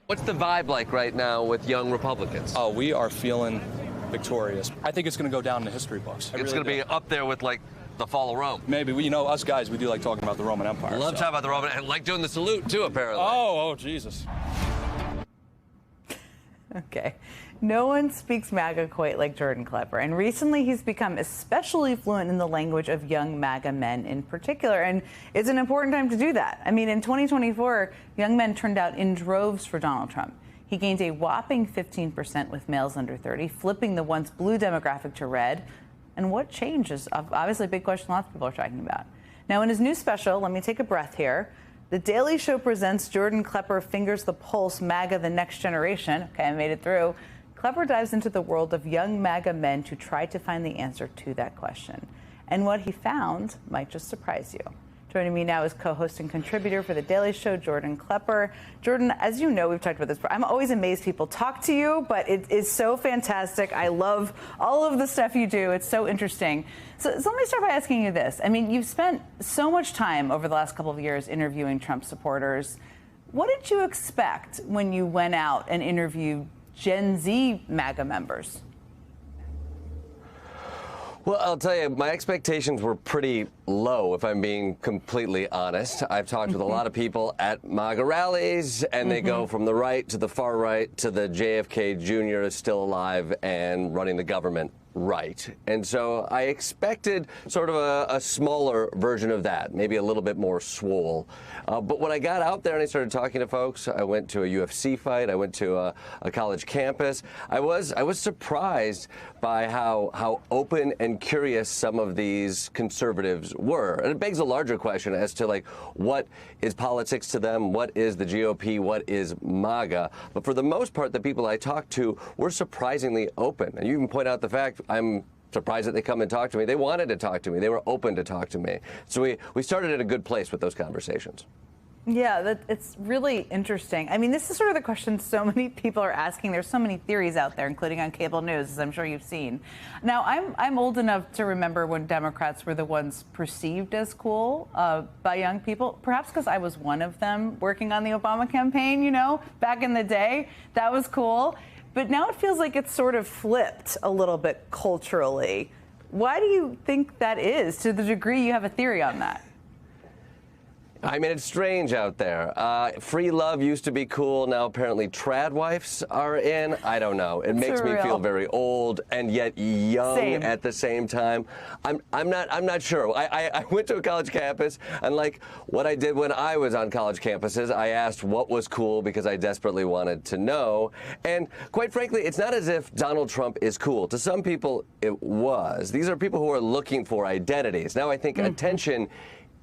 What's the vibe like right now with young Republicans? Oh, we are feeling victorious. I think it's going to go down in the history books. It's going to be up there with, like, the fall of Rome. Maybe. Us guys, we do like talking about the Roman Empire. Love talking about the Roman, and like doing the salute, too, apparently. Oh, Jesus. Okay. No one speaks MAGA quite like Jordan Klepper, and recently he's become especially fluent in the language of young MAGA men in particular, and it's an important time to do that. I mean, in 2024, young men turned out in droves for Donald Trump. He gained a whopping 15% with males under 30, flipping the once blue demographic to red. And what changed is obviously a big question lots of people are talking about. Now, in his new special, let me take a breath here, The Daily Show presents Jordan Klepper Fingers the Pulse, MAGA, the Next Generation. Okay, I made it through. Klepper dives into the world of young MAGA men to try to find the answer to that question. And what he found might just surprise you. Joining me now is co-host and contributor for The Daily Show, Jordan Klepper. Jordan, as you know, we've talked about this, but I'm always amazed people talk to you, but it is so fantastic. I love all of the stuff you do. It's so interesting. So let me start by asking you this. I mean, you've spent so much time over the last couple of years interviewing Trump supporters. What did you expect when you went out and interviewed Gen Z MAGA members? Well, I'll tell you, my expectations were pretty low, if I'm being completely honest. I've talked with a lot of people at MAGA rallies, and they go from the right to the far right to the JFK Jr. is still alive and running the government right. And so I expected sort of a smaller version of that, maybe a little bit more swole. But when I got out there and I started talking to folks, I went to a UFC fight, I went to a college campus, I was surprised by how open and curious some of these conservatives were. And it begs a larger question as to, like, what is politics to them? What is the GOP? What is MAGA? But for the most part, the people I talked to were surprisingly open. And you even point out the fact I'm surprised that they come and talk to me. They wanted to talk to me. They were open to talk to me. So we started at a good place with those conversations. Yeah, it's really interesting. I mean, this is sort of the question so many people are asking. There's so many theories out there, including on cable news, as I'm sure you've seen. Now, I'm old enough to remember when Democrats were the ones perceived as cool by young people, perhaps because I was one of them working on the Obama campaign, you know, back in the day. That was cool. But now it feels like it's sort of flipped a little bit culturally. Why do you think that is, to the degree you have a theory on that? I mean, it's strange out there. Free love used to be cool. Now apparently trad wives are in. I don't know. It makes me feel very old and yet young at the same time. I'm not sure. I went to a college campus, and like what I did when I was on college campuses, I asked what was cool because I desperately wanted to know. And quite frankly, it's not as if Donald Trump is cool. To some people, it was. These are people who are looking for identities. Now I think attention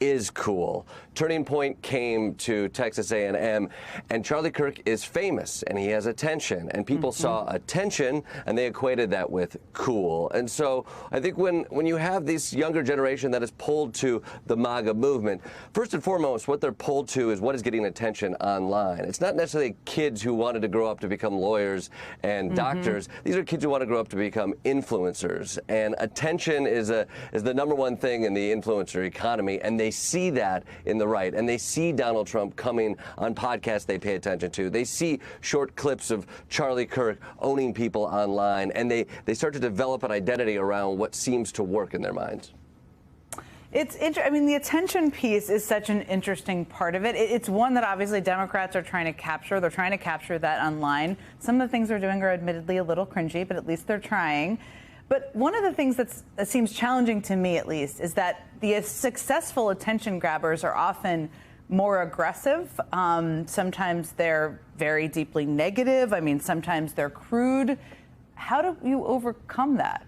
is cool. Turning Point came to Texas A&M, and Charlie Kirk is famous, and he has attention, and people saw attention, and they equated that with cool. And so I think when you have this younger generation that is pulled to the MAGA movement, first and foremost, what they're pulled to is what is getting attention online. It's not necessarily kids who wanted to grow up to become lawyers and doctors. These are kids who want to grow up to become influencers, and attention is the number one thing in the influencer economy, and they see that in the right, and they see Donald Trump coming on podcasts they pay attention to. They see short clips of Charlie Kirk owning people online, and they start to develop an identity around what seems to work in their minds. I mean, the attention piece is such an interesting part of it. It's one that obviously Democrats are trying to capture. They're trying to capture that online. Some of the things they're doing are admittedly a little cringy, but at least they're trying. But one of the things that seems challenging to me, at least, is that the successful attention grabbers are often more aggressive. Sometimes they're very deeply negative. I mean, sometimes they're crude. How do you overcome that?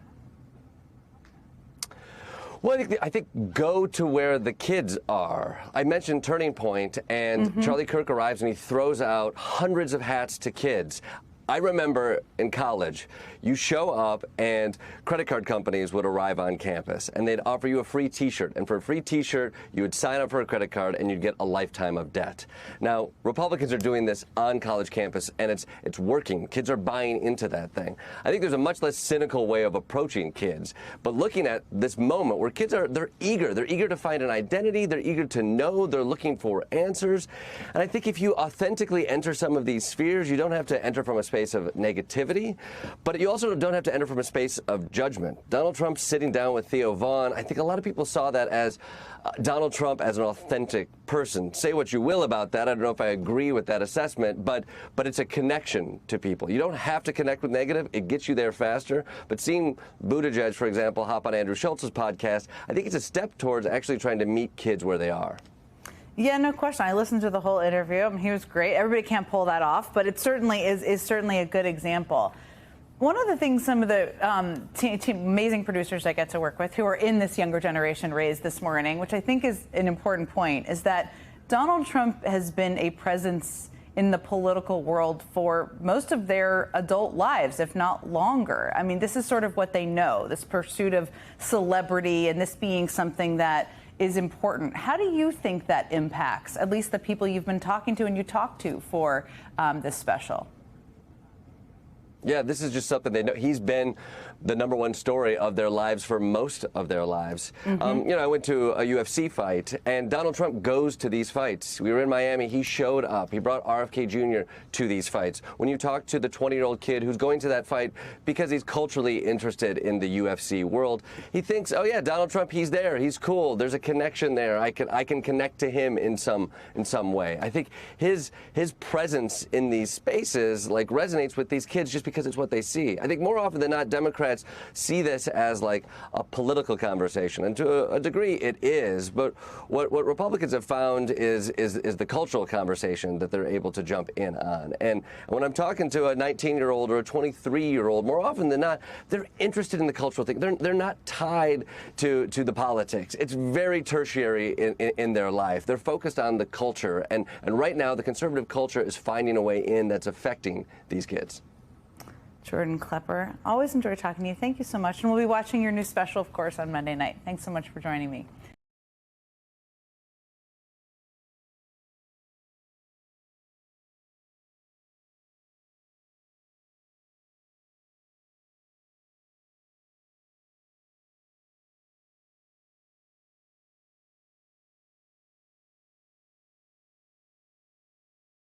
Well, I think go to where the kids are. I mentioned Turning Point, and Charlie Kirk arrives and he throws out hundreds of hats to kids. I remember in college, you show up and credit card companies would arrive on campus and they'd offer you a free t-shirt. And for a free t-shirt, you would sign up for a credit card and you'd get a lifetime of debt. Now, Republicans are doing this on college campus and it's working. Kids are buying into that thing. I think there's a much less cynical way of approaching kids. But looking at this moment where kids they're eager to find an identity. They're eager to know. They're looking for answers. And I think if you authentically enter some of these spheres, you don't have to enter from a space of negativity, but you also don't have to enter from a space of judgment. Donald Trump sitting down with Theo Vaughn, I think a lot of people saw that as Donald Trump as an authentic person. Say what you will about that. I don't know if I agree with that assessment, but it's a connection to people. You don't have to connect with negative. It gets you there faster. But seeing Buttigieg, for example, hop on Andrew Schultz's podcast, I think it's a step towards actually trying to meet kids where they are. Yeah, no question. I listened to the whole interview. He was great. Everybody can't pull that off, but it certainly is certainly a good example. One of the things some of the amazing producers I get to work with who are in this younger generation raised this morning, which I think is an important point, is that Donald Trump has been a presence in the political world for most of their adult lives, if not longer. I mean, this is sort of what they know, this pursuit of celebrity and this being something that is important. How do you think that impacts at least the people you've been talking to and you talk to for this special? Yeah, this is just something they know. He's been the #1 story of their lives for most of their lives. I went to a UFC fight, and Donald Trump goes to these fights. We were in Miami. He showed up. He brought RFK Jr. to these fights. When you talk to the 20-year-old kid who's going to that fight because he's culturally interested in the UFC world, he thinks, oh, yeah, Donald Trump, he's there. He's cool. There's a connection there. I can connect to him in some way. I think his presence in these spaces resonates with these kids just because it's what they see. I think more often than not, Democrats see this as like a political conversation, and to a degree it is. But what Republicans have found is the cultural conversation that they're able to jump in on. And when I'm talking to a 19-year-old or a 23-year-old, more often than not, they're interested in the cultural thing. They're not tied to the politics. It's very tertiary in their life. They're focused on the culture, and right now the conservative culture is finding a way in that's affecting these kids. Jordan Klepper, always enjoy talking to you. Thank you so much. And we'll be watching your new special, of course, on Monday night. Thanks so much for joining me.